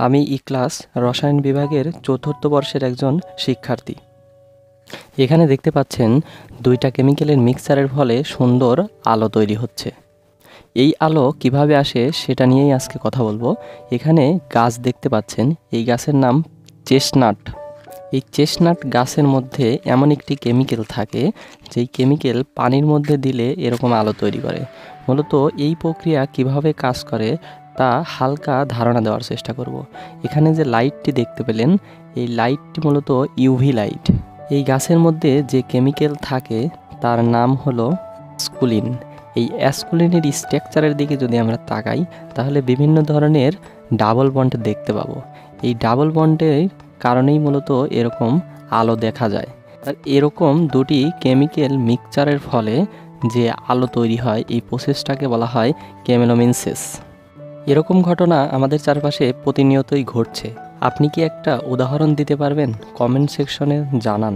আমি ক্লাস রসায়ন বিভাগের চতুর্থ বর্ষের একজন শিক্ষার্থী। এখানে দেখতে পাচ্ছেন দুইটা কেমিক্যালের মিক্সচারের ফলে সুন্দর আলো তৈরি হচ্ছে। এই আলো কিভাবে আসে সেটা নিয়েই আজকে কথা বলবো। এখানে গাছ দেখতে পাচ্ছেন, এই গাছের নাম চেস্টনাট। এই চেস্টনাট গাছের মধ্যে এমন একটি কেমিক্যাল থাকে যেই কেমিক্যাল পানির মধ্যে দিলে এরকম আলো তৈরি করে। মূলত এই প্রক্রিয়া কিভাবে কাজ করে তা হালকা ধারণা দেওয়ার চেষ্টা করব। এখানে যে লাইটটি দেখতে পেলেন, এই লাইটটি মূলত ইউভি লাইট। এই গাছের মধ্যে যে কেমিক্যাল থাকে তার নাম হলো অ্যাসকুলিন। এই অ্যাসকুলিনের স্ট্রাকচারের দিকে যদি আমরা তাকাই তাহলে বিভিন্ন ধরনের ডাবল বন্ড দেখতে পাবো। এই ডাবল বন্ডের কারণেই মূলত এরকম আলো দেখা যায়। আর এরকম দুটি কেমিক্যাল মিক্সচারের ফলে যে আলো তৈরি হয় এই প্রসেসটাকে বলা হয় কেমিলোমিনসেস। এরকম ঘটনা আমাদের চারপাশে প্রতিনিয়তই ঘটছে। আপনি কি একটা উদাহরণ দিতে পারবেন? কমেন্ট সেকশনে জানান।